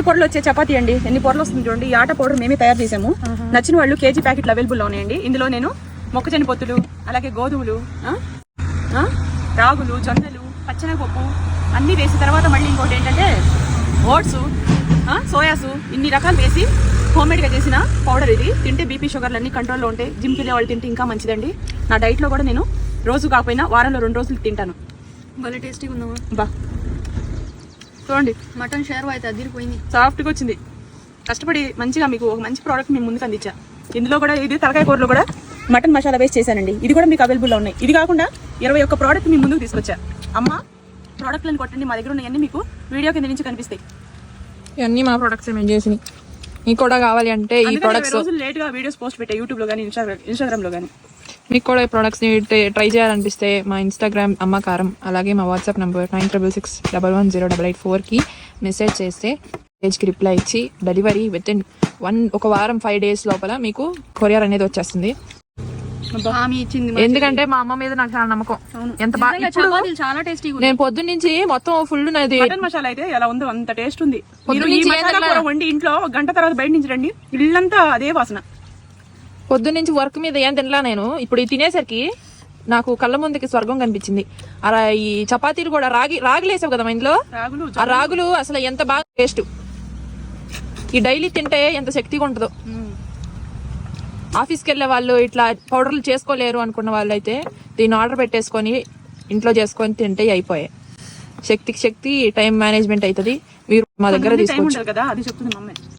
పొరలు వచ్చే చపాతీ అండి. ఎన్ని పొరలు వస్తుంది చూడండి. ఈ ఆట పౌడర్ మేమే తయారు చేసాము. నచ్చిన వాళ్ళు కేజీ ప్యాకెట్లు అవైలబుల్ ఉన్నాయండి. ఇందులో నేను మొక్కజొన్న పొత్తులు, అలాగే గోధుమలు, రాగులు, జొన్నలు, పచ్చెనగపప్పు అన్నీ వేసిన తర్వాత మళ్ళీ ఇంకోటి ఏంటంటే ఓట్స్, సోయాసు, ఇన్ని రకాలు వేసి హోమ్మేడ్గా చేసిన పౌడర్ ఇది. తింటే బీపీ షుగర్లు అన్ని కంట్రోల్లో ఉంటాయి. జిమ్కి వెళ్ళే వాళ్ళు తింటే ఇంకా మంచిదండి. నా డైట్లో కూడా నేను రోజు కాకపోయినా వారంలో 2 రోజులు తింటాను. భలే టేస్టీగా ఉందా బా చూడండి. మటన్ షేర్వా అయితే అదిరిపోయింది, సాఫ్ట్గా వచ్చింది. కష్టపడి మంచిగా మీకు ఒక మంచి ప్రోడక్ట్ మేము ముందుకు అందించా. ఇందులో కూడా ఇది తలకాయ కూరలో కూడా మటన్ మసాలా వేస్ట్ చేశానండి. ఇది కూడా మీకు అవైలబుల్లో ఉన్నాయి. ఇది కాకుండా 21 ప్రోడక్ట్ మీ ముందుకు తీసుకొచ్చా. అమ్మ ప్రోడక్ట్లను కొట్టండి, మా దగ్గర ఉన్నాయన్నీ మీకు వీడియో కింద నుంచి కనిపిస్తాయి. ఇవన్నీ మా ప్రొడక్ట్స్ మేము చేసినాయి. మీకు కూడా కావాలి అంటే ఈ ప్రొడక్ట్స్ రోజులు లేట్గా వీడియోస్ పోస్ట్ పెట్టా యూట్యూబ్లో కానీ ఇన్స్టాగ్రామ్లో కానీ. మీకు కూడా ఈ ప్రొడక్ట్స్ని ట్రై చేయాలనిపిస్తే మా ఇన్స్టాగ్రామ్ అమ్మకారం, అలాగే మా వాట్సాప్ నెంబర్ 9666110884కి మెసేజ్ చేస్తే పేజ్కి రిప్లై ఇచ్చి డెలివరీ విత్ ఇన్ ఒక వారం 5 days లోపల మీకు కొరియర్ అనేది వచ్చేస్తుంది. హామీ ఇచ్చింది. ఎందుకంటే మా అమ్మ మీద నాకు చాలా నమ్మకం. ఎంత బాగా చాలా టేస్టీగా. నేను పొద్దున్న నుంచి మొత్తం ఫుల్ మటన్ మసాలా అయితే ఎలా ఉందో అంత టేస్ట్ ఉంది. వండి ఇంట్లో గంట తర్వాత బయట నుంచి రండి, ఇల్లంతా అదే వాసన. పొద్దున్న నుంచి వర్క్ మీద ఏం తినలా నేను. ఇప్పుడు ఇది తినేసరికి నాకు కళ్ళ ముందుకి స్వర్గం కనిపించింది. అలా ఈ చపాతీలు కూడా రాగులు వేసావు కదా మా ఇంట్లో, ఆ రాగులు అసలు ఎంత బాగా టేస్ట్. ఈ డైలీ తింటే ఎంత శక్తిగా ఉంటుందో. ఆఫీస్కి వెళ్ళే వాళ్ళు ఇట్లా పౌడర్లు చేసుకోలేరు అనుకున్న వాళ్ళు అయితే దీన్ని ఆర్డర్ పెట్టేసుకొని ఇంట్లో చేసుకొని తింటే అయిపోయాయి. శక్తికి శక్తి, టైం మేనేజ్మెంట్ అవుతుంది. మీరు మా దగ్గర తీసుకోవచ్చు.